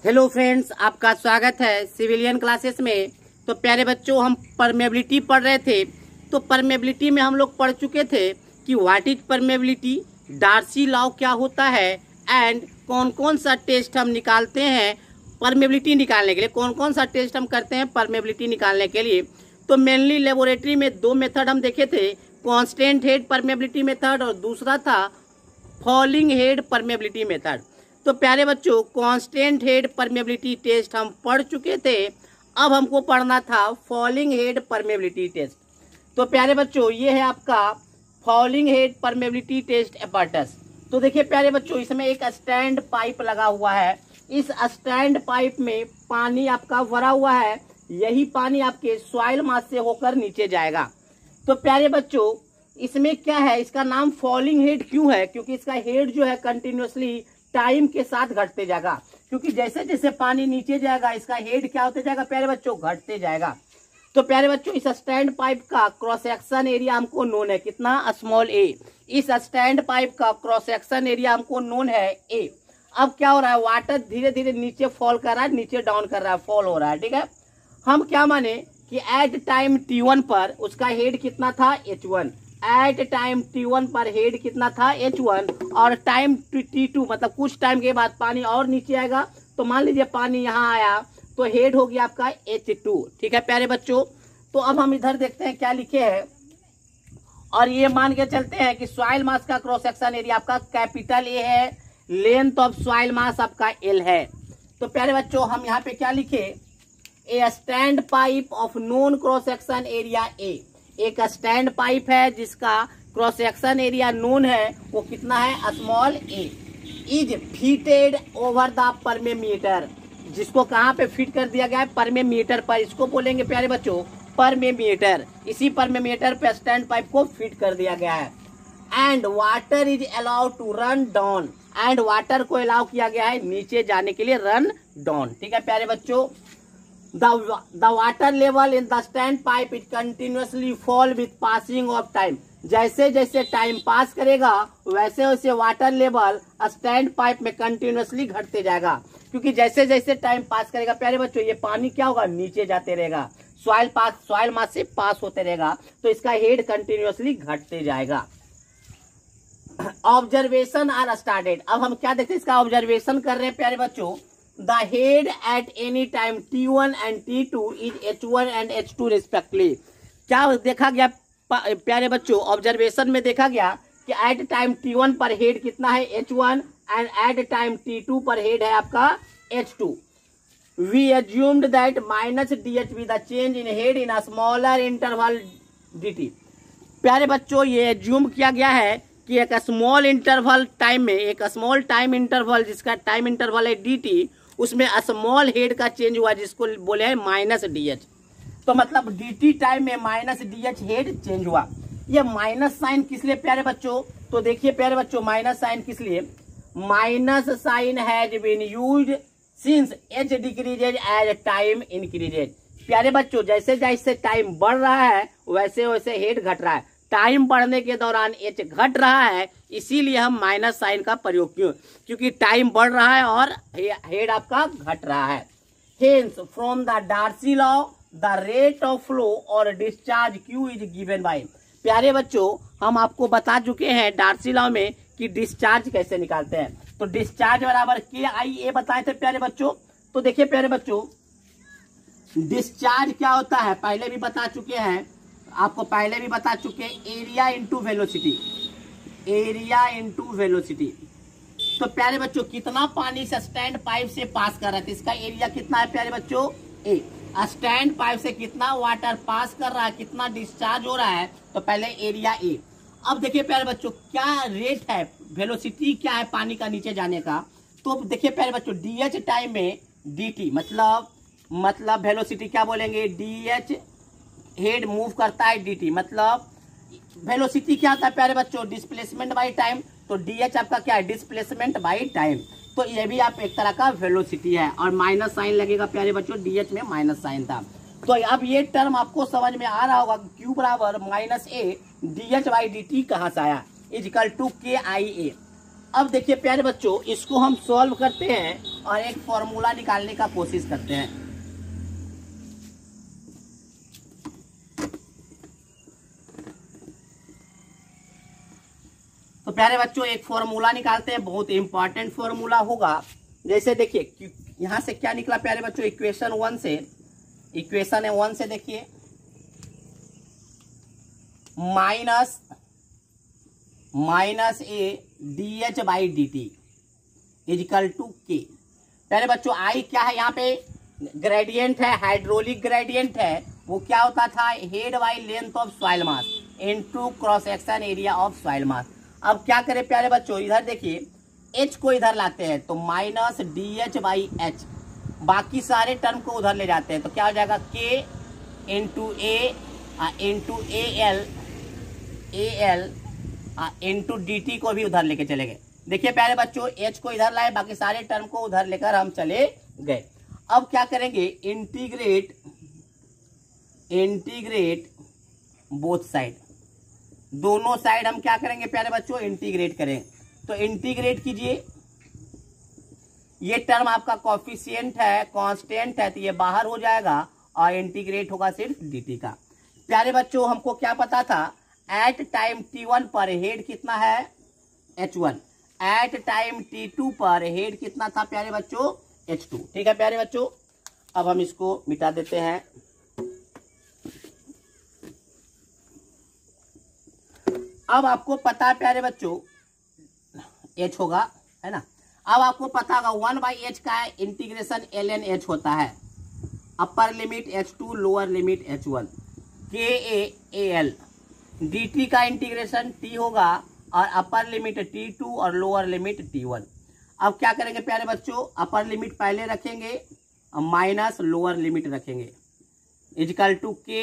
Hello friends, आपका स्वागत है सिविलियन क्लासेस में। तो प्यारे बच्चों, हम परमेबिलिटी पढ़ रहे थे। तो परमेबिलिटी में हम लोग पढ़ चुके थे कि what is permeability, Darcy law क्या होता है, एंड कौन कौन सा टेस्ट हम निकालते हैं परमेबिलिटी निकालने के लिए, कौन कौन सा टेस्ट हम करते हैं परमेबिलिटी निकालने के लिए। तो मेनली लेबोरेटरी में दो मेथड हम देखे थे, कांस्टेंट हेड परमेबिलिटी मेथड और दूसरा था फॉलिंग हेड परमेबिलिटी मेथड। तो प्यारे बच्चों, कांस्टेंट हेड परमेबिलिटी टेस्ट हम पढ़ चुके थे। अब हमको पढ़ना था फॉलिंग हेड परमेबिलिटी टेस्ट। तो प्यारे बच्चों, ये है आपका फॉलिंग हेड परमेबिलिटी टेस्ट एपर्टस। तो देखिए प्यारे बच्चों, इसमें एक स्टैंड पाइप लगा हुआ है। इस स्टैंड पाइप में पानी आपका भरा हुआ है। यही पानी आपके सॉइल मास से होकर नीचे जाएगा। तो प्यारे बच्चों, इसमें क्या है, इसका नाम फॉलिंग हेड क्यों है? क्योंकि इसका हेड जो है कंटिन्यूअसली टाइम के साथ घटते जाएगा। क्योंकि जैसे जैसे पानी नीचे जाएगा इसका हेड क्या होते जाएगा प्यारे बच्चों, घटते जाएगा। तो प्यारे बच्चों, इस स्टैंड पाइप का क्रॉस सेक्शन एरिया हमको नोन है कितना, स्मॉल ए। इस स्टैंड पाइप का क्रॉस सेक्शन एरिया हमको नोन है ए। अब क्या हो रहा है, वाटर धीरे धीरे नीचे फॉल कर रहा है, नीचे डाउन कर रहा है, फॉल हो रहा है। ठीक है, हम क्या माने कि एट टाइम T1 पर उसका हेड कितना था, H1। एट टाइम T1 पर हेड कितना था, H1। और टाइम T2 मतलब कुछ टाइम के बाद पानी और नीचे आएगा। तो मान लीजिए पानी यहाँ आया तो हेड हो गया आपका H2। ठीक है प्यारे बच्चों, तो अब हम इधर देखते हैं क्या लिखे हैं। और ये मान के चलते हैं कि सॉइल मास का क्रॉस सेक्शन एरिया आपका कैपिटल ए है, लेंथ ऑफ सॉइल मास आपका L है। तो प्यारे बच्चों, हम यहाँ पे क्या लिखे, a stand pipe of known cross section area a. एक स्टैंड पाइप है जिसका क्रॉस सेक्शन एरिया नोन है, वो कितना है, small a. Is fitted over the permeameter, जिसको कहाँ पे फिट कर दिया गया है, परमेमीटर पर। इसको बोलेंगे प्यारे बच्चों परमेमीटर। इसी परमेमीटर पे स्टैंड पाइप को फिट कर दिया गया है। And water is allowed to run down, and water को अलाउ किया गया है नीचे जाने के लिए, रन डाउन। ठीक है प्यारे बच्चों, the water level in the stand pipe is continuously fall with passing of time। जैसे जैसे टाइम पास करेगा वैसे वैसे वाटर लेवल स्टैंड पाइप में कंटिन्यूअसली घटते जाएगा। क्योंकि जैसे जैसे टाइम पास करेगा प्यारे बच्चों, ये पानी क्या होगा, नीचे जाते रहेगा, सॉइल मास से पास होते रहेगा। तो इसका हेड कंटिन्यूअसली घटते जाएगा। Observation are started. अब हम क्या देखते हैं, इसका ऑब्जर्वेशन कर रहे हैं प्यारे बच्चों। The head at any time T1 and T2 is H1 and H2 respectively। क्या देखा गया प्यारे बच्चों, ऑब्जर्वेशन में देखा गया कि एट टाइम T1 पर हेड कितना है, H1, and at time T2 पर हेड है आपका H2। We assumed that minus DH with the change in head in a smaller interval dt। प्यारे बच्चों, ये एज्यूम किया गया है कि एक स्मॉल इंटरवल टाइम में, एक स्मॉल टाइम इंटरवल जिसका टाइम इंटरवल है dt, उसमें स्मॉल हेड का चेंज हुआ जिसको बोले हैं माइनस DH। तो मतलब dt टाइम में माइनस DH हेड चेंज हुआ। ये माइनस साइन किस लिए प्यारे बच्चों, तो देखिए प्यारे बच्चों, माइनस साइन किस लिए, minus sign has been used since h decreases as time increases. प्यारे बच्चों, जैसे जैसे टाइम बढ़ रहा है वैसे वैसे हेड घट रहा है। टाइम बढ़ने के दौरान h घट रहा है, इसीलिए हम माइनस साइन का प्रयोग क्यों, क्योंकि टाइम बढ़ रहा है और हेड आपका घट रहा है। Hence from the Darcy law the rate of flow और discharge Q is given by. प्यारे बच्चों, हम आपको बता चुके हैं डार्सी लॉ में कि डिस्चार्ज कैसे निकालते हैं। तो डिस्चार्ज बराबर KIA बताए थे प्यारे बच्चों। तो देखिए प्यारे बच्चों, डिस्चार्ज क्या होता है पहले भी बता चुके हैं, आपको पहले भी बता चुके हैं, area into velocity, area into velocity. तो प्यारे बच्चों, कितना पानी से स्टैंड पाइप से पास कर रहा है, इसका एरिया कितना है प्यारे बच्चों, ए। स्टैंड पाइप से कितना वाटर पास कर रहा है, कितना डिस्चार्ज हो रहा है, तो पहले एरिया ए। अब देखिए प्यारे बच्चों, क्या रेट है, वेलोसिटी क्या है पानी का नीचे जाने का। तो देखिए प्यारे बच्चों, DH टाइम में dt मतलब वेलोसिटी क्या बोलेंगे, DH हेड मूव करता है dt, मतलब वेलोसिटी क्या होता है प्यारे बच्चों, डिस्प्लेसमेंट बाय टाइम। तो DH आपका क्या है, डिस्प्लेसमेंट बाय टाइम। तो ये भी आप एक तरह का वेलोसिटी है, और माइनस साइन लगेगा प्यारे बच्चों, DH में माइनस साइन था। तो अब ये टर्म आपको समझ में आ रहा होगा, Q बराबर minus A DH by dt कहाँ से आया, इजिकल टू KIA। अब देखिए प्यारे बच्चों, इसको हम सॉल्व करते हैं और एक फॉर्मूला निकालने का कोशिश करते हैं। तो प्यारे बच्चों एक फॉर्मूला निकालते हैं, बहुत इंपॉर्टेंट फॉर्मूला होगा। जैसे देखिए यहां से क्या निकला प्यारे बच्चों, इक्वेशन 1 से देखिए minus A D H by D T is equal to K. प्यारे बच्चों आई क्या है, यहाँ पे ग्रेडियंट है, हाइड्रोलिक ग्रेडियंट है। वो क्या होता था, head by length of soil mass into cross section area of soil मास। अब क्या करें प्यारे बच्चों, इधर देखिए एच को इधर लाते हैं तो minus D H by H, बाकी सारे टर्म को उधर ले जाते हैं तो क्या हो जाएगा के into A into A L into D T को भी उधर लेके चले गए। देखिए प्यारे बच्चों एच को इधर लाए, बाकी सारे टर्म को उधर लेकर हम चले गए। अब क्या करेंगे, इंटीग्रेट बोथ साइड, दोनों साइड हम क्या करेंगे प्यारे बच्चों, इंटीग्रेट करें। तो इंटीग्रेट कीजिए, ये टर्म आपका कॉफिशिएंट है, कांस्टेंट है, तो ये बाहर हो जाएगा और इंटीग्रेट होगा सिर्फ dt का। प्यारे बच्चों हमको क्या पता था, एट टाइम t1 पर हेड कितना है h1, एट टाइम t2 पर हेड कितना था प्यारे बच्चों h2। ठीक है प्यारे बच्चों, अब हम इसको मिटा देते हैं। अब आपको पता है प्यारे बच्चों h होगा, है ना। अब आपको पता होगा 1/h का इंटीग्रेशन ln h होता है, upper limit h2 lower limit h1 के ए एल। dt का इंटीग्रेशन t होगा और अपर लिमिट t2 और लोअर लिमिट t1। अब क्या करेंगे प्यारे बच्चों, अपर लिमिट पहले रखेंगे और माइनस लोअर लिमिट रखेंगे इजकल टू के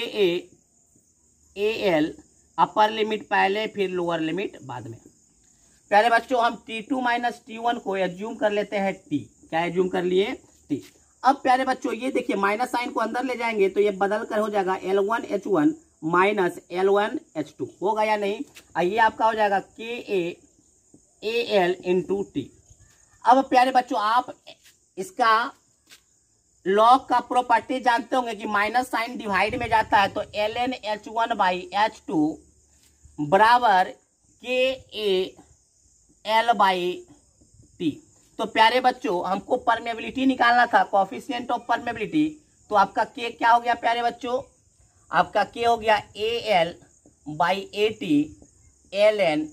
ए एल, अपर लिमिट पहले फिर लोअर लिमिट बाद में। प्यारे बच्चों हम t2 माइनस t1 को एज्यूम कर लेते हैं t, क्या एज्यूम कर लिए t। अब प्यारे बच्चों ये देखिए माइनस साइन को अंदर ले जाएंगे तो ये बदल कर हो जाएगा L1H1 माइनस L1H2, होगा या नहीं। ये आपका हो जाएगा KAAL इंटू टी। अब प्यारे बच्चों आप इसका लॉग का प्रॉपर्टी जानते होंगे कि माइनस साइन डिवाइड में जाता है तो ln H1/H2 बराबर KAL/T। तो प्यारे बच्चों हमको परमेबिलिटी निकालना था, कोएफिशिएंट ऑफ परमेबिलिटी। तो आपका K क्या हो गया प्यारे बच्चों, आपका K हो गया AL/AT ln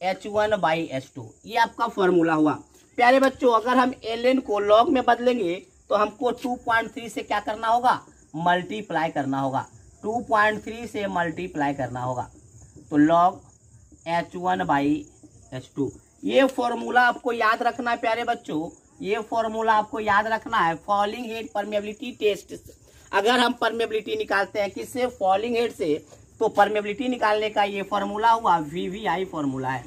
H1/H2। ये आपका फॉर्मूला हुआ। प्यारे बच्चों अगर हम ln को लॉग में बदलेंगे तो हमको 2.3 से क्या करना होगा, मल्टीप्लाई करना होगा, 2.3 से मल्टीप्लाई करना होगा। तो लॉग H1/H2 ये फॉर्मूला आपको याद रखना है प्यारे बच्चों, ये फॉर्मूला आपको याद रखना है। फॉलिंग हेड परमेबिलिटी टेस्ट, अगर हम परमेबिलिटी निकालते हैं किससे, फॉलिंग हेड से, तो परमेबिलिटी निकालने का ये फॉर्मूला हुआ VVI फॉर्मूला है,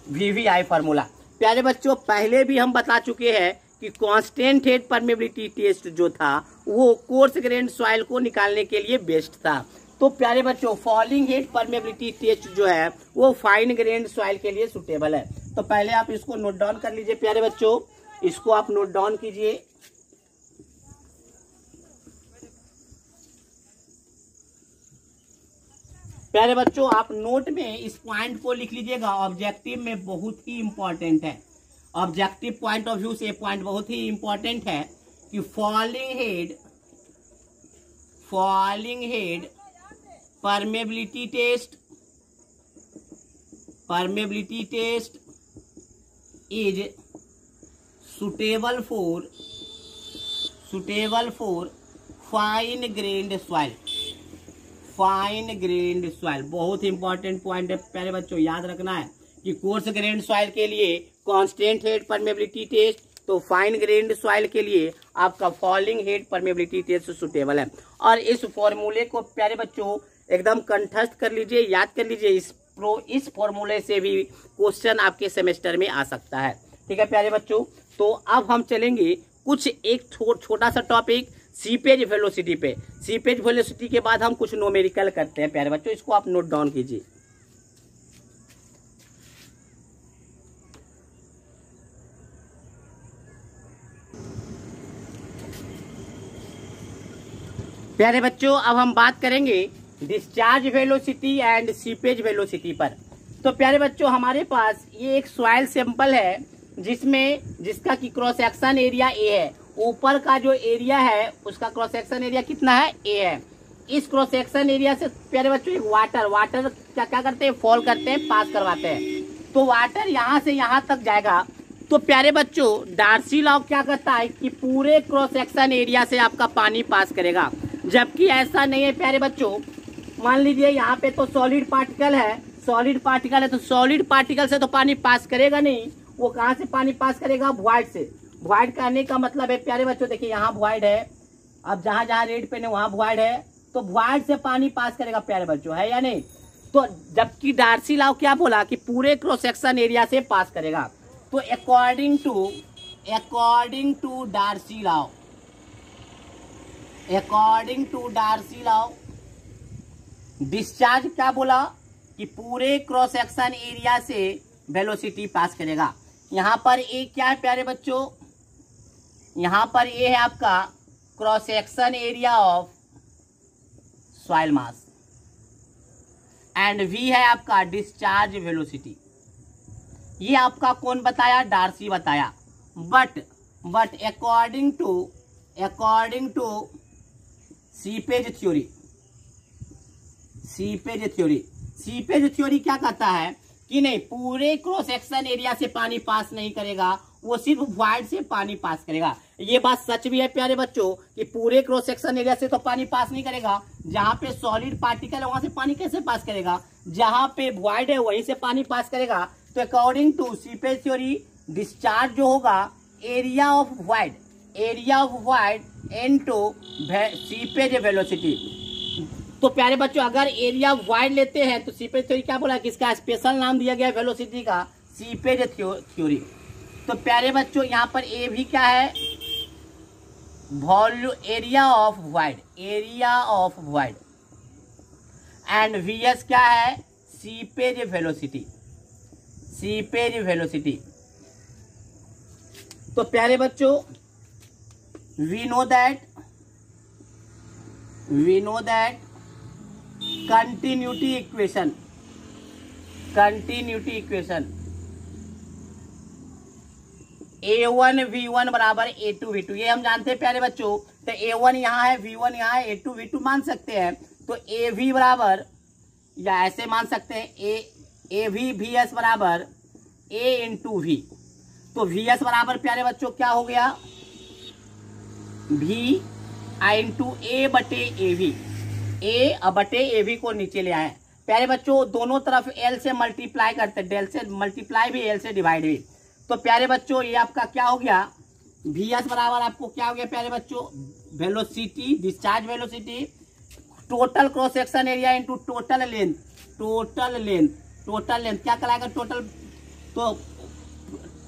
VVI फॉर्मूला। प्यारे बच्चों पहले भी हम बता चुके हैं कि कांस्टेंट हेड परमेबिलिटी टेस्ट जो था वो कोर्स ग्रेन सॉइल को निकालने के लिए बेस्ट था। तो प्यारे बच्चों फॉलिंग हेड परमेबिलिटी टेस्ट जो है वो फाइन ग्रेन सॉइल के लिए सुटेबल है। तो पहले आप इसको नोट डाउन कर लीजिए प्यारे बच्चों, इसको आप नोट डाउन कीजिए। प्यारे बच्चों आप नोट में इस पॉइंट को लिख लीजिएगा, ऑब्जेक्टिव में बहुत ही इंपॉर्टेंट है। ऑब्जेक्टिव पॉइंट ऑफ व्यू से ये पॉइंट बहुत ही इंपॉर्टेंट है कि falling head permeability test is suitable for fine grained soil. बहुत इंपॉर्टेंट पॉइंट है प्यारे बच्चों, याद रखना है कि कोर्स ग्रेन्ड सॉइल के लिए कांस्टेंट हेड परमेबिलिटी टेस्ट, तो फाइन ग्रेन्ड सॉइल के लिए आपका falling head permeability test suitable है। और इस फॉर्मूले को प्यारे बच्चों एकदम कंठस्थ कर लीजिए, याद कर लीजिए। इस फॉर्मूले से भी क्वेश्चन आपके सेमेस्टर में आ सकता है। ठीक है प्यारे बच्चों, तो अब हम चलेंगे कुछ एक छोटा सा टॉपिक सीपेज वेलोसिटी पे। सीपेज वेलोसिटी के बाद हम कुछ न्यूमेरिकल करते हैं प्यारे बच्चों, इसको आप नोट डाउन कीजिए। प्यारे बच्चों अब हम बात करेंगे discharge velocity and seepage velocity पर। तो प्यारे बच्चों हमारे पास ये एक सॉइल सैंपल है जिसका की क्रॉस सेक्शन एरिया ए है। ऊपर का जो एरिया है उसका क्रॉस सेक्शन एरिया कितना है, ए है। इस क्रॉस सेक्शन एरिया से प्यारे बच्चों एक वाटर क्या करते हैं, फॉल करते हैं, पास करवाते हैं। तो वाटर यहाँ से यहाँ तक जाएगा। तो प्यारे बच्चों डार्सी लॉ क्या कहता है कि पूरे क्रॉस सेक्शन एरिया से आपका पानी पास करेगा, जबकि ऐसा नहीं है प्यारे बच्चों। मान लीजिए यहाँ पे तो सॉलिड पार्टिकल है तो सॉलिड पार्टिकल से तो पानी पास करेगा नहीं। वो कहाँ से पानी पास करेगा, वॉइड से। वॉइड कहने का मतलब है प्यारे बच्चों देखिए यहाँ वॉइड है, अब जहां जहां रेड पेन है वहां वॉइड है, तो वॉइड से पानी पास करेगा प्यारे बच्चों, है या नहीं। तो जबकि डार्सी लॉ क्या बोला कि पूरे क्रॉस सेक्शन एरिया से पास करेगा। तो according to Darcy law discharge क्या बोला कि पूरे क्रॉस सेक्शन एरिया से वेलोसिटी पास करेगा। यहां पर ए क्या है प्यारे बच्चों, यहां पर ए है आपका cross section area of soil mass and V है आपका डिस्चार्ज वेलोसिटी। ये आपका कौन बताया, डार्सी बताया। But according to seepage theory क्या कहता है कि नहीं, पूरे क्रॉस सेक्शन एरिया से पानी पास नहीं करेगा, वो सिर्फ वॉइड से पानी पास करेगा। ये बात सच भी है प्यारे बच्चों कि पूरे क्रॉस सेक्शन एरिया से तो पानी पास नहीं करेगा। जहां पे सॉलिड पार्टिकल है वहां से पानी कैसे पास करेगा, जहां पे वॉइड है वहीं से पानी पास करेगा। तो according to seepage theory discharge जो होगा area of void into seepage velocity. तो प्यारे बच्चों अगर एरिया वाइड लेते हैं तो सीपेज थ्योरी क्या बोला कि इसका स्पेशल नाम दिया गया वेलोसिटी का, सीपेज थ्योरी। तो प्यारे बच्चों यहाँ पर ए भी क्या है, volume area of void and VS क्या है, सीपेज वेलोसिटी। तो प्यारे बच्चों we know that continuity equation A1 V1 बराबर A2 V2, ये हम जानते हैं प्यारे बच्चों। तो A1 यहाँ है, V1 यहाँ है, A2 V2 मान सकते हैं। तो AV बराबर या ऐसे मान सकते हैं AV VS बराबर A इंटू V। तो VS बराबर प्यारे बच्चों क्या हो गया, V इंटू A बटे AV, A बटे AV को नीचे ले आए। प्यारे बच्चों दोनों तरफ L से मल्टीप्लाई करते हैं, डेल से मल्टीप्लाई भी, L से डिवाइड भी। तो प्यारे बच्चों ये आपका क्या हो गया, VS बराबर आपको क्या हो गया प्यारे बच्चों, velocity, discharge velocity total cross section area into total length क्या कहलाएगा, टोटल। तो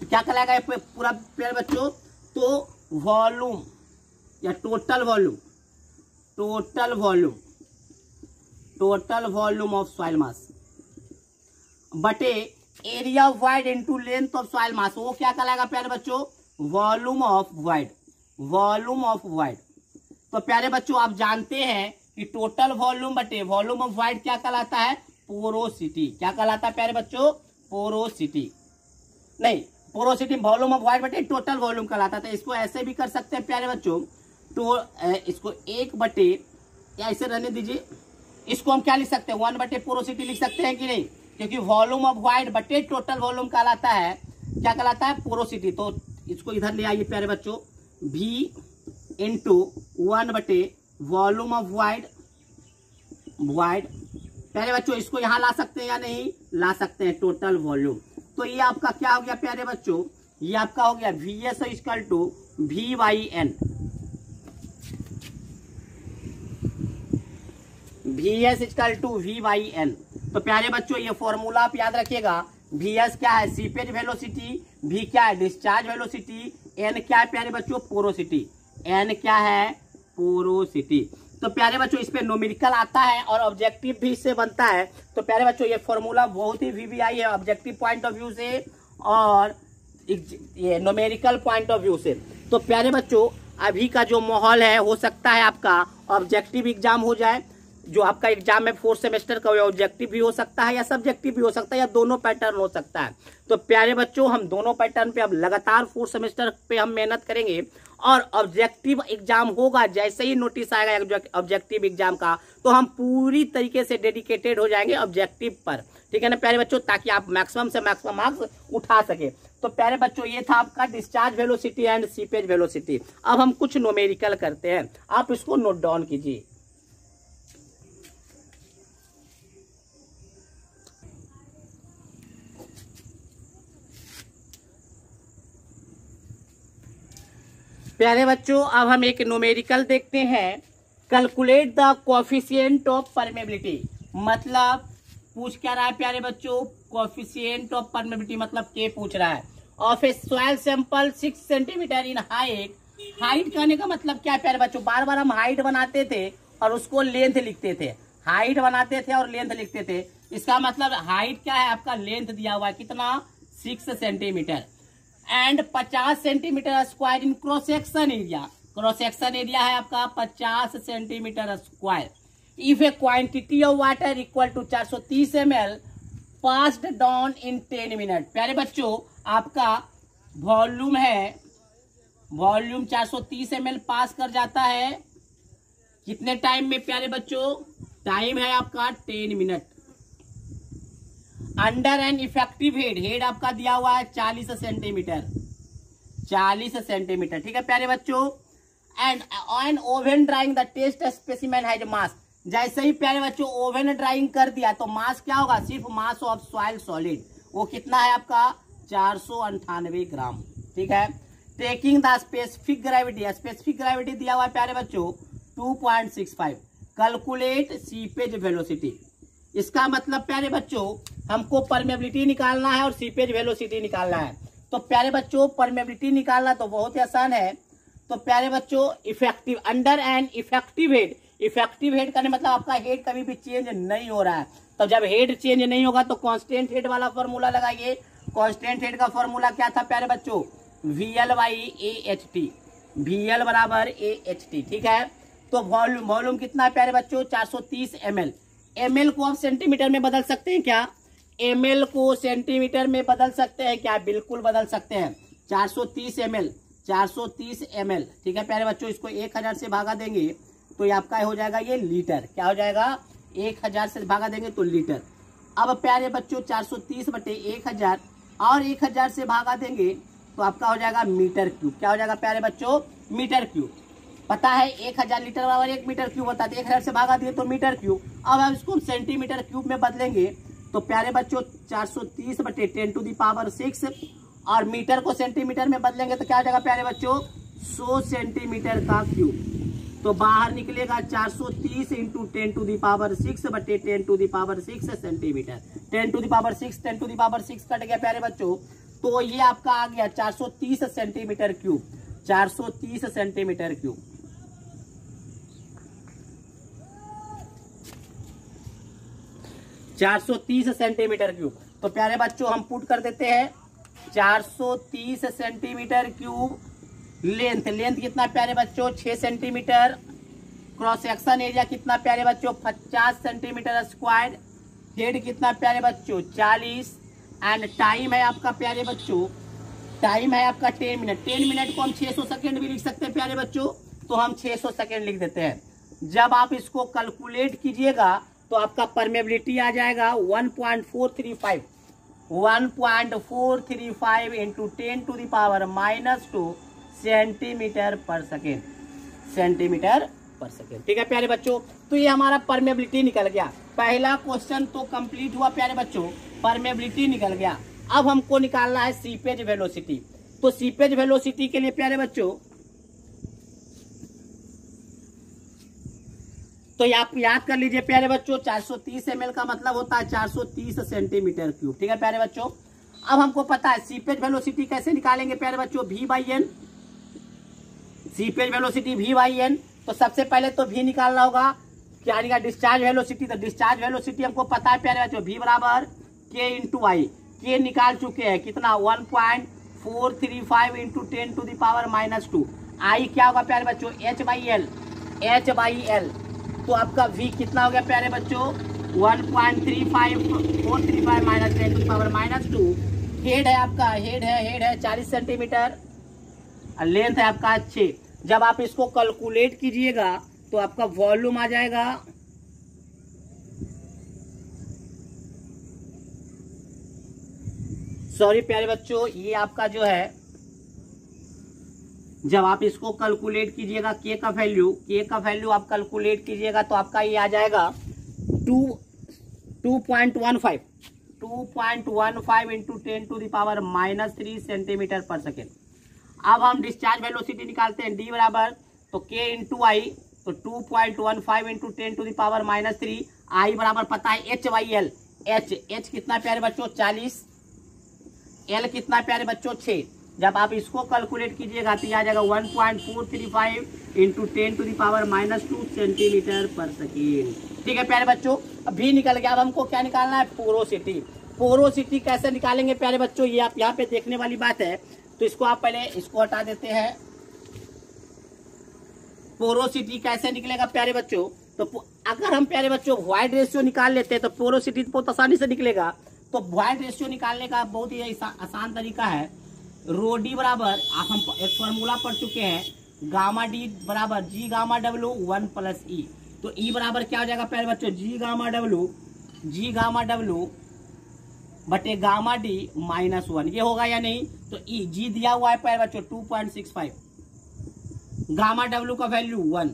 क्या कहलाएगा पूरा प्यारे बच्चों, तो वॉल्यूम या total volume of soil mass बटे area of wide into length of soil mass, वो क्या कहलाएगा प्यारे बच्चों, वॉल्यूम ऑफ वाइड। तो प्यारे बच्चों आप जानते हैं कि टोटल वॉल्यूम बटे वॉल्यूम ऑफ वाइड क्या कहलाता है, पोरोसिटी। क्या कहलाता है प्यारे बच्चों, पोरोसिटी वॉल्यूम ऑफ वाइड बटे टोटल वॉल्यूम कहलाता था। इसको ऐसे भी कर सकते हैं प्यारे बच्चों, तो इसको 1 बटे या ऐसे रहने दीजिए, इसको हम क्या लिख सकते हैं, 1 बटे पोरोसिटी लिख सकते हैं कि नहीं, क्योंकि वॉल्यूम ऑफ वाइड बटे टोटल वॉल्यूम कहलाता है, क्या कहलाता है, पोरोसिटी। तो इसको इधर ले आइए प्यारे बच्चों, V इंटू 1 बटे वॉल्यूम ऑफ वाइड। प्यारे बच्चों इसको यहां ला सकते हैं या नहीं ला सकते हैं, टोटल वॉल्यूम। तो ये आपका क्या हो गया प्यारे बच्चों, ये आपका हो गया VS equal to V/N, VS equal to V/N। तो प्यारे बच्चों ये फॉर्मूला आप याद रखिएगा, VS क्या है, सीपेज वेलोसिटी, V क्या है, डिस्चार्ज वेलोसिटी, N क्या है प्यारे बच्चों, पोरोसिटी, N क्या है, पोरोसिटी। तो प्यारे बच्चों इस पे न्यूमेरिकल आता है और ऑब्जेक्टिव भी इससे बनता है। तो प्यारे बच्चों ये फॉर्मूला बहुत ही VBI है ऑब्जेक्टिव पॉइंट ऑफ व्यू से और ये न्यूमेरिकल पॉइंट ऑफ व्यू से। तो प्यारे बच्चों अभी का जो माहौल है, हो सकता है आपका ऑब्जेक्टिव एग्जाम हो जाए, जो आपका एग्जाम है 4th सेमेस्टर का, ऑब्जेक्टिव भी हो सकता है या सब्जेक्टिव भी हो सकता है या दोनों पैटर्न हो सकता है। तो प्यारे बच्चों, हम दोनों पैटर्न पे अब लगातार 4th सेमेस्टर पे हम मेहनत करेंगे और ऑब्जेक्टिव एग्जाम होगा, जैसे ही नोटिस आएगा ऑब्जेक्टिव एग्जाम का, तो हम पूरी तरीके से डेडिकेटेड हो जाएंगे ऑब्जेक्टिव पर, ठीक है ना प्यारे बच्चों, ताकि आप मैक्सिमम से मैक्सिमम मार्क्स उठा सके। तो प्यारे बच्चों, ये था आपका discharge velocity and seepage velocity. अब हम कुछ न्यूमेरिकल करते हैं, आप इसको नोट डाउन कीजिए। प्यारे बच्चों, अब हम एक न्यूमेरिकल देखते हैं। Calculate the coefficient of permeability, मतलब पूछ क्या रहा है प्यारे बच्चों, कोएफिशिएंट ऑफ परमेबिलिटी मतलब के पूछ रहा है। Of A soil sample 6 centimetre in height. Height कहने का मतलब क्या है प्यारे बच्चों, बार बार हम हाइट बनाते थे और उसको लेंथ लिखते थे, हाइट बनाते थे और लेंथ लिखते थे। इसका मतलब हाइट क्या है, आपका लेंथ दिया हुआ है कितना, 6 centimetre and 50 centimetre square in cross section area. Cross section area है आपका 50 centimetre square. If a quantity of water equal to 430 ml passed down in 10 minute. प्यारे बच्चों, आपका वॉल्यूम है, वॉल्यूम 430 ml पास कर जाता है कितने टाइम में प्यारे बच्चों, टाइम है आपका 10 minute. Under an effective head, head आपका दिया हुआ है 40 सेंटीमीटर, 40 सेंटीमीटर, ठीक है प्यारे बच्चों। And on oven drying the test specimen has mass. जैसे ही प्यारे बच्चों ओवन ड्राइंग कर दिया तो मास क्या होगा, सिर्फ मास ऑफ सॉइल सॉलिड, वो कितना है आपका 498 ग्राम, ठीक है। Taking the specific gravity, specific gravity दिया हुआ है प्यारे बच्चों 2.65। Calculate seepage velocity. इसका मतलब प्यारे बच्चों, हमको परमेबिलिटी निकालना है और सीपेज वेलोसिटी निकालना है। तो प्यारे बच्चों, परमेबिलिटी निकालना तो बहुत ही आसान है। तो प्यारे बच्चों, effective under and effective head, effective head करने मतलब आपका हेड कभी भी चेंज नहीं हो रहा है। तो जब हेड चेंज नहीं होगा तो कांस्टेंट हेड वाला फॉर्मूला लगाइए। कांस्टेंट हेड का फॉर्मूला क्या था प्यारे बच्चों, VL/AHT, VL बराबर AHT, ठीक है। तो वॉल्यूम, वॉल्यूम कितना है प्यारे बच्चों 430 ml। ml को आप सेंटीमीटर में बदल सकते हैं क्या, ml को सेंटीमीटर में बदल सकते हैं क्या, बिल्कुल बदल सकते हैं। 430 ml, 430 ml, ठीक है प्यारे बच्चों। इसको 1000 से भागा देंगे तो ये आपका हो जाएगा ये लीटर, क्या हो जाएगा 1000 से भागा देंगे तो लीटर। अब प्यारे बच्चों 430/1000 और 1000 से भागा देंगे तो आपका हो जाएगा मीटर क्यूब, क्या हो जाएगा प्यारे बच्चों, मीटर क्यूब। पता है 1000 लीटर बराबर 1 मीटर क्यूब होता है, 1000 से भागा दिए तो मीटर क्यूब। अब हम इसको सेंटीमीटर क्यूब में बदलेंगे तो प्यारे बच्चों 430/10⁶ और मीटर को सेंटीमीटर में बदलेंगे तो क्या हो जाएगा प्यारे बच्चों 100 सेंटीमीटर का क्यूब। तो बाहर निकलेगा 430 × 10⁶/10⁶ सेंटीमीटर। 10⁶ कट गया प्यारे बच्चों, तो ये आपका आ गया 430 centimetre cube, 430 centimetre cube. Centimetre cube. तो प्यारे बच्चों हम पुट कर देते हैं 430 सेंटीमीटर क्यूब। लेंथ, लेंथ कितना प्यारे बच्चों 6 सेंटीमीटर। क्रॉस सेक्शन एरिया कितना प्यारे बच्चों 50 सेंटीमीटर स्क्वायर। हेड कितना प्यारे बच्चों 40। एंड टाइम है आपका प्यारे बच्चों, टाइम है आपका 10 मिनट। 10 मिनट को हम 600 सेकेंड भी लिख सकते हैं प्यारे बच्चों, तो हम 600 सेकेंड लिख देते हैं। जब आप इसको कैलकुलेट कीजिएगा तो आपका परमेबिलिटी आ जाएगा 1.435 × 10⁻⁻² centimetre per second, centimetre per second, ठीक है प्यारे बच्चों। तो ये हमारा परमेबिलिटी निकल गया। पहला क्वेश्चन तो कंप्लीट हुआ प्यारे बच्चों, परमेबिलिटी निकल गया। अब हमको निकालना है सीपेज वेलोसिटी। तो सीपेज वेलोसिटी के लिए प्यारे बच्चों तो आप याद कर लीजिए प्यारे बच्चों 430 ml का मतलब होता है 430 सेंटीमीटर क्यूब, ठीक है प्यारे बच्चों। अब हमको पता है सीपेज वेलोसिटी कैसे निकालेंगे प्यारे बच्चों, V/N। सीपेज वेलोसिटी V/N, तो सबसे पहले तो V निकालना होगा, क्या निकाल डिस्चार्ज वेलोसिटी। तो डिस्चार्ज वेलोसिटी हमको पता है प्यारे बच्चों V बराबर K × I। के निकाल चुके हैं कितना 1.435 × 10⁻⁻²। आई क्या होगा प्यारे बच्चों, H/L, H/L। तो आपका V कितना हो गया प्यारे बच्चों, 1.35435 माइनस 10 टू पावर -2। हेड है आपका, हेड है 40 सेंटीमीटर, लेंथ है आपका 6। जब आप इसको कैलकुलेट कीजिएगा तो आपका वॉल्यूम आ जाएगा, सॉरी प्यारे बच्चों, ये आपका जो है जब आप इसको कैलकुलेट कीजिएगा के का वैल्यू आप कैलकुलेट कीजिएगा तो आपका ये आ जाएगा 2.15 into 10 to the power -3 centimetre per second. अब हम डिस्चार्ज वेलोसिटी निकालते हैं, डी बराबर तो के इंटू आई, तो 2.15 इंटू 10 टू द पावर -3। आई बराबर पता है H/L, H कितना प्यारे बच्चों 40, L कितना प्यारे बच्चों 6। जब आप इसको कैलकुलेट कीजिएगा तो आ जाएगा 1.435 into 10 to the power -2 centimetre per second. ठीक है प्यारे बच्चों, अब भी निकल गया। अब हमको क्या निकालना है, पोरोसिटी। पोरोसिटी कैसे निकालेंगे प्यारे बच्चों, ये आप यहाँ पे देखने वाली बात है। तो इसको आप पहले इसको हटा देते हैं। पोरोसिटी कैसे निकलेगा प्यारे बच्चों, तो अगर हम प्यारे बच्चों वॉइड रेशियो निकाल लेते हैं तो पोरोसिटी बहुत आसानी से निकलेगा। तो वॉइड रेशियो निकालने का बहुत ही आसान तरीका है, रो डी बराबर आप हम एक फॉर्मूला पढ़ चुके हैं, गामा डी बराबर जी गामा डब्ल्यू 1 प्लस ई। तो ई बराबर क्या हो जाएगा प्यारे बच्चों, जी गामा डब्ल्यू बटे गामा डी -1, ये होगा या नहीं। तो ई जी दिया हुआ है प्यारे बच्चों 2.65, गामा डब्ल्यू का वैल्यू 1।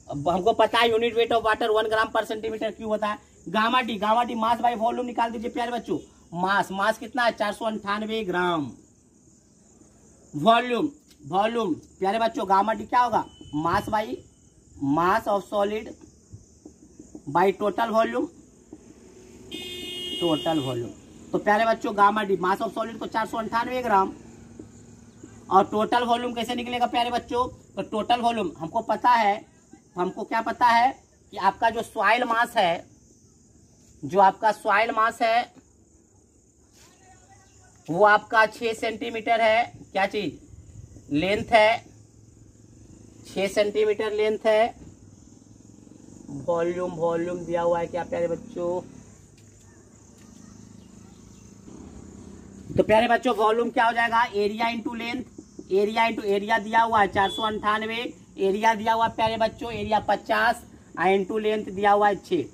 अब हमको पता है यूनिट वेट ऑफ वाटर 1 ग्राम पर सेंटीमीटर क्यूब होता है। Gamma D mass by volume निकाल दीजिए प्यारे बच्चों। मास कितना है 498 ग्राम। वॉल्यूम प्यारे बच्चों गामा डी क्या होगा, mass of solid by total volume. तो प्यारे बच्चों gamma D mass of solid को 498 ग्राम, और टोटल वॉल्यूम कैसे निकलेगा प्यारे बच्चों, तो टोटल वॉल्यूम हमको क्या पता है कि आपका जो सॉइल मास है वो आपका 6 सेंटीमीटर है। क्या चीज, लेंथ है 6 सेंटीमीटर लेंथ है। वॉल्यूम दिया हुआ है क्या प्यारे बच्चों, तो प्यारे बच्चों वॉल्यूम क्या हो जाएगा, एरिया इंटू लेंथ, एरिया दिया हुआ है 498, एरिया दिया हुआ प्यारे बच्चों एरिया 50 इंटू लेंथ दिया हुआ है 6।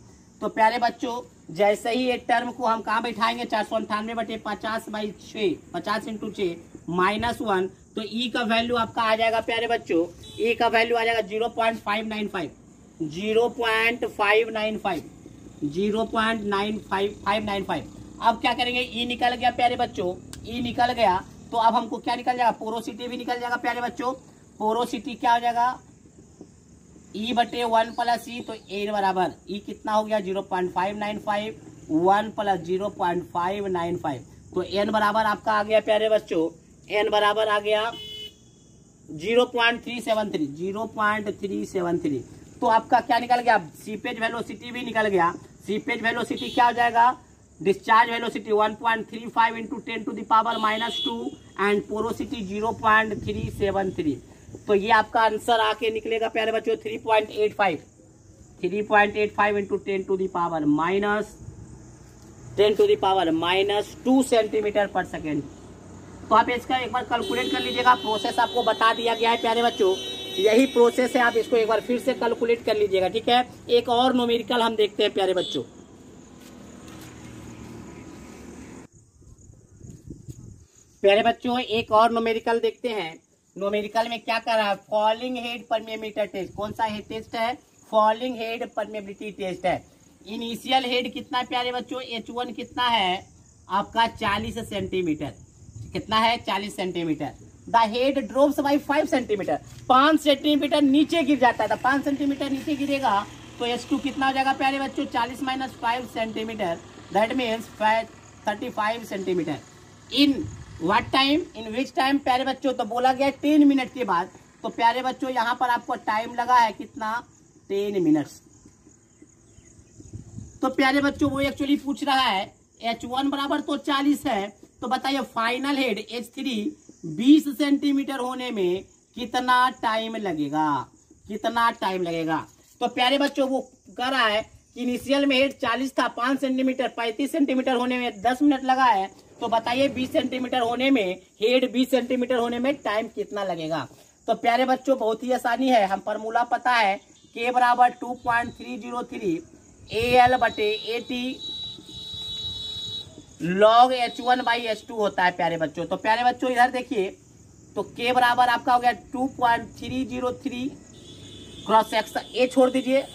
तो प्यारे बच्चों जैसे ही एक टर्म को हम कहाँ बैठाएंगे 498 बटे 50/6, 50 इंटू 6 -1, तो ई का वैल्यू आपका आ जाएगा प्यारे बच्चों, ई का वैल्यू आ जाएगा 0.595। अब क्या करेंगे, ई निकल गया प्यारे बच्चों, ई निकल गया तो अब हमको क्या निकल जाएगा, पोरोसिटी भी निकल जाएगा प्यारे बच्चों। पोरोसिटी क्या हो जाएगा, ई बटे 1 प्लस ई, तो ए बराबर ई कितना हो गया 0.595, 1 प्लस 0.595, तो एन बराबर आपका आ गया प्यारे बच्चों, एन बराबर आ गया 0.373। तो आपका क्या निकल गया, सीपेज वेलोसिटी भी निकल गया। सीपेज वेलोसिटी क्या हो जाएगा, discharge velocity 1.35 into 10 to the power -2 and porosity 0.373। तो ये आपका आंसर आके निकलेगा प्यारे बच्चों 3.85 into 10 to the power -2 centimetre per second. तो आप इसका एक बार कैलकुलेट कर लीजिएगा, प्रोसेस आपको बता दिया गया है प्यारे बच्चों, यही प्रोसेस है, आप इसको एक बार फिर से कैलकुलेट कर लीजिएगा। ठीक है, एक और न्यूमेरिकल हम देखते हैं प्यारे बच्चों। प्यारे बच्चों एक और न्यूमेरिकल देखते हैं। न्यूमेरिकल में क्या कर रहा है, फॉलिंग हेड परमेमीटर टेस्ट। कौन सा हेड टेस्ट है, फॉलिंग हेड परमेबिलिटी टेस्ट है। इनिशियल हेड कितना प्यारे बच्चों, H1 कितना है आपका 40 सेंटीमीटर, कितना है 40 centimetre. The head drops by 5 centimetre, 5 centimetre नीचे गिर जाता है। 5 सेंटीमीटर नीचे गिरेगा तो H2 कितना हो जाएगा प्यारे बच्चों, 40 minus 5 centimetre, that means 35 centimetre. In what time, in which time प्यारे बच्चों, तो बोला गया 10 मिनट के बाद। तो प्यारे बच्चों यहाँ पर आपको टाइम लगा है कितना, 10 मिनट्स। तो प्यारे बच्चों वो एक्चुअली पूछ रहा है H1 बराबर तो 40 है, तो बताइए फाइनल हेड H3 20 सेंटीमीटर होने में कितना टाइम लगेगा, कितना टाइम लगेगा। तो प्यारे बच्चों वो कह रहा है कि इनिशियल में हेड 40 था, 5 सेंटीमीटर 35 सेंटीमीटर होने में 10 मिनट लगा है। तो बताइए 20 सेंटीमीटर होने में, हेड 20 सेंटीमीटर होने में टाइम कितना लगेगा। तो प्यारे बच्चों बहुत ही आसानी है, हम फॉर्मूला पता है K बराबर 2.303 AL बटे AT log H1/H2 होता है प्यारे बच्चों। तो प्यारे बच्चों इधर देखिए, तो K बराबर आपका हो गया 2.303 क्रॉस सेक्शन, A छोड़ दीजिए,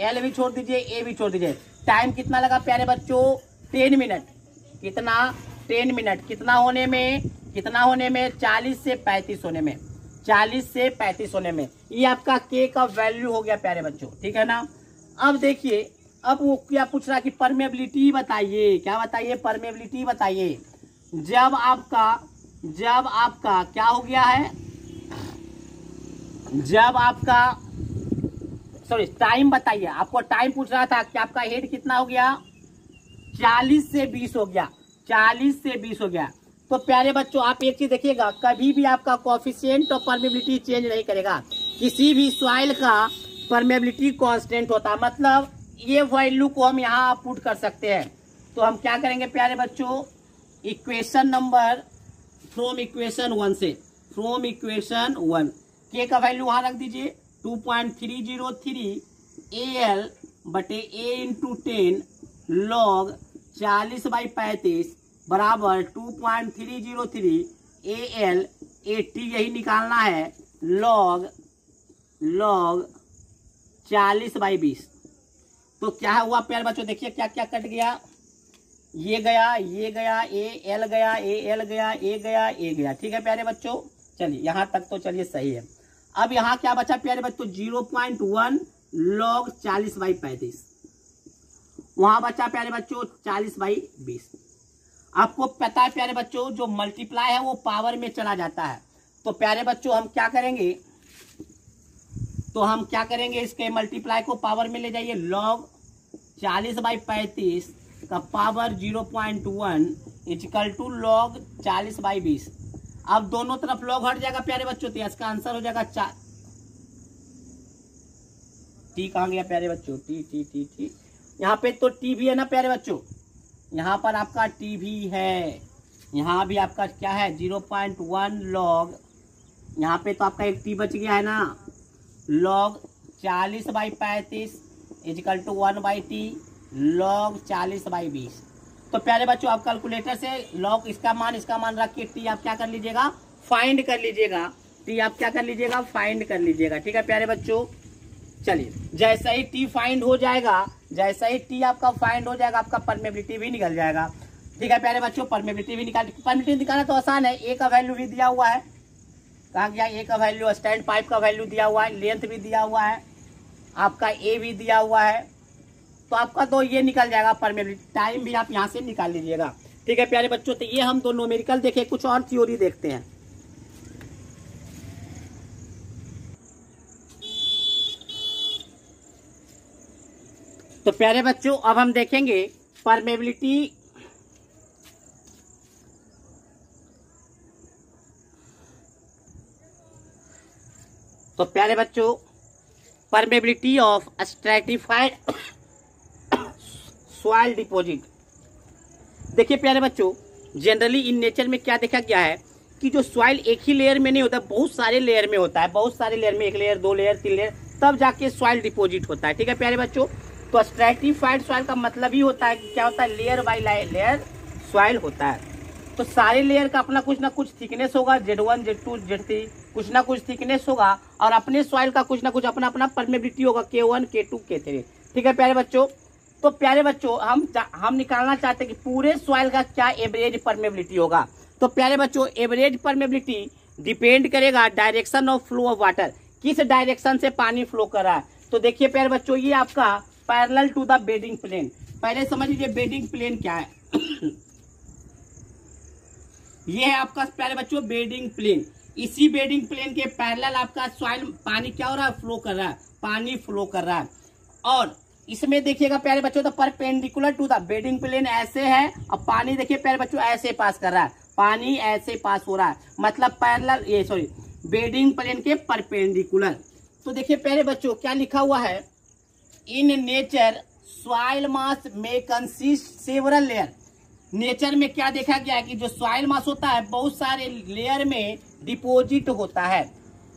L भी छोड़ दीजिए, A भी छोड़ दीजिए। टाइम कितना लगा प्यारे बच्चों 10 मिनट। कितना 10 मिनट, कितना होने में, कितना होने में 40 से 35 होने में, 40 से 35 होने में। ये आपका K का वैल्यू हो गया प्यारे बच्चों, ठीक है ना। अब देखिए, अब वो क्या पूछ रहा है कि परमेबिलिटी बताइए, क्या बताइए, परमेबिलिटी बताइए। जब आपका क्या हो गया है, जब आपका सॉरी टाइम बताइए, आपको टाइम पूछ रहा था कि आपका हेड कितना हो गया 40 से 20 हो गया, 40 से 20 हो गया। तो प्यारे बच्चों आप एक चीज देखिएगा, कभी भी आपका कोएफिशिएंट और परमेबिलिटी चेंज नहीं करेगा। किसी भी सॉइल का परमेबिलिटी कांस्टेंट होता है, मतलब ये वैल्यू को हम यहाँ पुट कर सकते हैं। तो हम क्या करेंगे प्यारे बच्चों, इक्वेशन नंबर फ्रॉम इक्वेशन 1 से, फ्रॉम इक्वेशन 1 के का वैल्यू वहां रख दीजिए 2.303 AL बटे A इंटू 10 log 40/35 बराबर 2.303 AL AT यही निकालना है log 40/20। तो क्या हुआ प्यारे बच्चों, देखिए क्या क्या कट गया, ये गया, ये गया, AL गया, AL गया, A गया, A गया, ठीक है प्यारे बच्चों। चलिए यहाँ तक तो चलिए सही है। अब यहाँ क्या बचा प्यारे बच्चों 0.1 log 40/35, वहां बचा प्यारे बच्चों 40/20। आपको पता है प्यारे बच्चों जो मल्टीप्लाई है वो पावर में चला जाता है। तो प्यारे बच्चों हम क्या करेंगे, तो हम क्या करेंगे, इसके मल्टीप्लाई को पावर में ले जाइए, log 40/35 का पावर 0.1 इक्वल टू log 40/20। अब दोनों तरफ log हट जाएगा प्यारे बच्चों, तो इसका आंसर हो जाएगा 4। टी कहाँ गया प्यारे बच्चों, टी टी टी टी, यहाँ पे तो टी भी है ना प्यारे बच्चों, यहाँ पर आपका टी भी है, यहाँ भी आपका क्या है 0.1 log, यहाँ पे तो आपका एक टी बच गया है ना, log 40/35 equal to 1/t log 40/20। तो प्यारे बच्चों आप कैलकुलेटर से log इसका मान रख के टी आप क्या कर लीजिएगा, फाइंड कर लीजिएगा, टी आप क्या कर लीजिएगा, फाइंड कर लीजिएगा, ठीक है प्यारे बच्चों। चलिए जैसा ही टी फाइंड हो जाएगा, जैसा ही टी आपका फाइंड हो जाएगा, आपका परमेबिलिटी भी निकल जाएगा, ठीक है प्यारे बच्चों। परमेबिलिटी भी परमेबिलिटी निकालना तो आसान है, ए का वैल्यू भी दिया हुआ है, कहा गया ए का वैल्यू, स्टैंड पाइप का वैल्यू दिया हुआ है, लेंथ भी दिया हुआ है, आपका ए भी दिया हुआ है, तो आपका तो ये निकल जाएगा परमेबिलिटी। टाइम भी आप यहाँ से निकाल लीजिएगा, ठीक है प्यारे बच्चों। तो ये हम दो न्यूमेरिकल देखे, कुछ और थ्योरी देखते हैं। तो प्यारे बच्चों अब हम देखेंगे परमेबिलिटी, तो प्यारे बच्चों permeability of stratified soil deposit. देखिए प्यारे बच्चों जनरली इन नेचर में क्या देखा गया है कि जो सॉइल एक ही लेयर में नहीं होता, बहुत सारे लेयर में होता है, बहुत सारे लेयर में, 1 लेयर 2 लेयर 3 लेयर, तब जाके सॉइल डिपॉजिट होता है, ठीक है प्यारे बच्चों। तो स्ट्रैटिफाइड सॉइल का मतलब ही होता है कि क्या होता है, लेयर बाय लेयर सॉइल होता है। तो सारे लेयर का अपना कुछ ना कुछ थिकनेस होगा, Z1 Z2 Z3 कुछ ना कुछ थिकनेस होगा, और अपने सॉइल का कुछ ना कुछ अपना अपना परमेबिलिटी होगा, K1 K2 K3, ठीक है प्यारे बच्चों। तो प्यारे बच्चों हम निकालना चाहते हैं कि पूरे सॉइल का क्या एवरेज परमेबिलिटी होगा। तो प्यारे बच्चों एवरेज परमेबिलिटी डिपेंड करेगा direction of flow of water, किस डायरेक्शन से पानी फ्लो कर रहा है। तो देखिए प्यारे बच्चों ये आपका parallel to the bedding plane, पहले समझ लीजिए बेडिंग प्लेन क्या है। ये है आपका प्यारे बच्चों बेडिंग प्लेन, इसी बेडिंग प्लेन के पैरेलल आपका सॉइल पानी क्या हो रहा है, फ्लो कर रहा है, पानी फ्लो कर रहा है। और इसमें देखिएगा प्यारे बच्चों तो perpendicular to the bedding plane ऐसे है, और पानी देखिए प्यारे बच्चों ऐसे पास कर रहा है, पानी ऐसे पास हो रहा है, मतलब पैरेलल बेडिंग प्लेन के परपेंडिकुलर। तो देखिए प्यारे बच्चों क्या लिखा हुआ है, इन नेचर सॉइल मास में कंसिस्ट सेवरल लेयर। नेचर में क्या देखा गया है कि जो सॉइल मास होता है बहुत सारे लेयर में डिपोजिट होता है,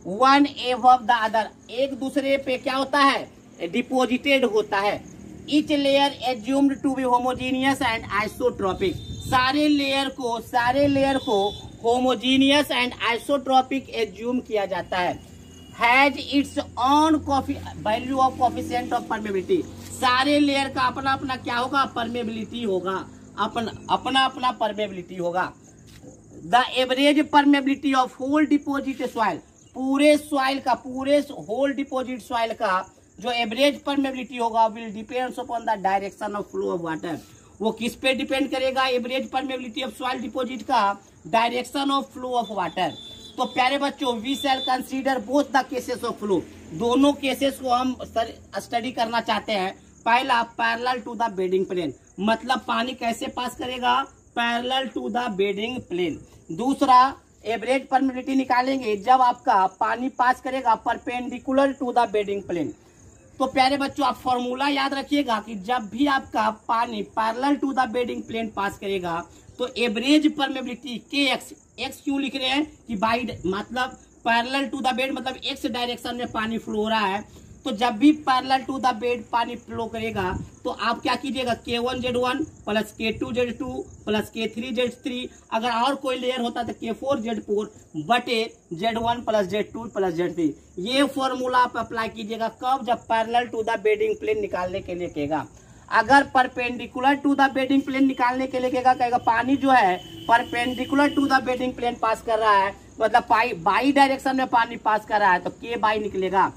वन एबव द अदर, एक दूसरे पे क्या होता है, डिपोजिटेड होता है। Each layer assumed to be homogeneous and isotropic, सारे लेयर को होमोजीनियस एंड आइसोट्रोपिक एज्यूम किया जाता है। Has its own value of coefficient of permeability, सारे लेयर का अपना अपना क्या होगा, परमेबिलिटी होगा, अपना परमेबिलिटी होगा। The average permeability of whole deposit soil, पूरे होल डिपोजिट सॉइल का जो एवरेज परमेबिलिटी होगा will depends upon the direction of flow of water. वो किस पे डिपेंड करेगा, average permeability of soil deposit का direction of flow of water. तो प्यारे बच्चों we shall consider both the cases of flow, दोनों केसेस को हम स्टडी करना चाहते हैं। पहला parallel to the bedding plane, मतलब पानी कैसे पास करेगा, parallel to the bedding plane. दूसरा एवरेज परमेबिलिटी निकालेंगे जब आपका पानी पास करेगा perpendicular to the bedding plane. तो प्यारे बच्चों आप फॉर्मूला याद रखिएगा कि जब भी आपका पानी parallel to the bedding plane pass करेगा तो एवरेज परमेबिलिटी के एक्स क्यों लिख रहे हैं कि बाई, मतलब पैरेलल टू द बेड मतलब एक्स डायरेक्शन में पानी फ्लो हो रहा है। तो जब भी पैरेलल टू द बेड पानी फ्लो करेगा तो आप क्या कीजिएगा, K1Z1 plus K2Z2 plus K3Z3, अगर और कोई लेयर होता तो K4Z4 बटे Z1 plus Z2 plus Z3। ये फॉर्मूला आप अप्लाई कीजिएगा कब, जब parallel to the bedding plane निकालने के लिए कहेगा। अगर perpendicular to the bedding plane निकालने के लिए कहेगा पानी जो है perpendicular to the bedding plane pass कर रहा है, मतलब बाई डायरेक्शन में पानी पास कर रहा है, तो K बाई निकलेगा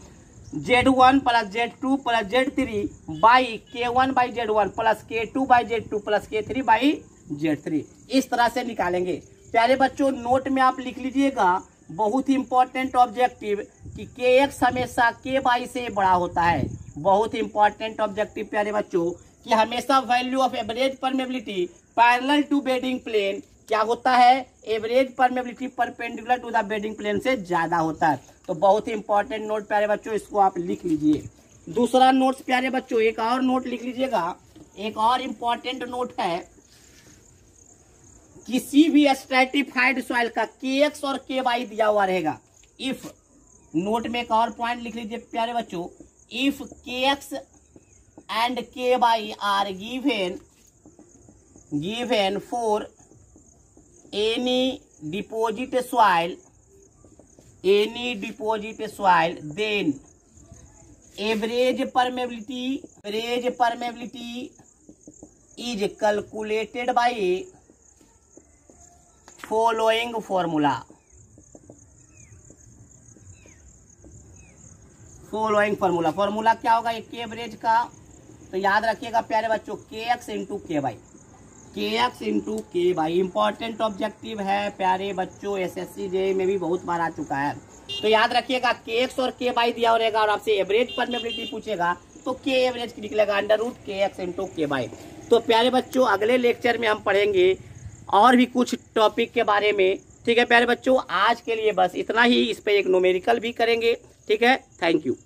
Z1 plus Z2 plus Z3 by K1 by Z1 plus K2 by Z2 plus K3 by Z3। इस तरह से निकालेंगे। प्यारे बच्चों नोट में आप लिख लीजिएगा, बहुत ही इंपॉर्टेंट ऑब्जेक्टिव कि KX हमेशा K बाई से बड़ा होता है। बहुत इंपॉर्टेंट ऑब्जेक्टिव प्यारे बच्चों कि हमेशा value of average permeability parallel to bedding plane क्या होता है, average permeability perpendicular to the bedding plane से ज्यादा होता है। तो बहुत ही इंपॉर्टेंट नोट प्यारे बच्चों, इसको आप लिख लीजिए। दूसरा नोट प्यारे बच्चों एक और नोट लिख लीजिएगा, एक और इंपॉर्टेंट नोट है, किसी भी स्ट्रैटिफाइड सॉइल का KX और K बाई दिया हुआ रहेगा। इफ, नोट में एक और पॉइंट लिख लीजिए प्यारे बच्चों, if KX and K by are given for any deposit soil, then average permeability is calculated by following formula। Formula क्या होगा एक एवरेज का, तो याद रखिएगा प्यारे बच्चों KX into K by, KX into K by. Important objective है प्यारे बच्चों, SSC JEE में भी बहुत बार आ चुका है। तो याद रखिएगा KX और K बाई दिया रहेगा और आपसे एवरेज परमेबिलिटी पूछेगा तो K एवरेज निकलेगा under root KX into K by. तो प्यारे बच्चों अगले लेक्चर में हम पढ़ेंगे और भी कुछ टॉपिक के बारे में। ठीक है प्यारे बच्चों, आज के लिए बस इतना ही। इस पे एक न्यूमेरिकल भी करेंगे। ठीक है, थैंक यू।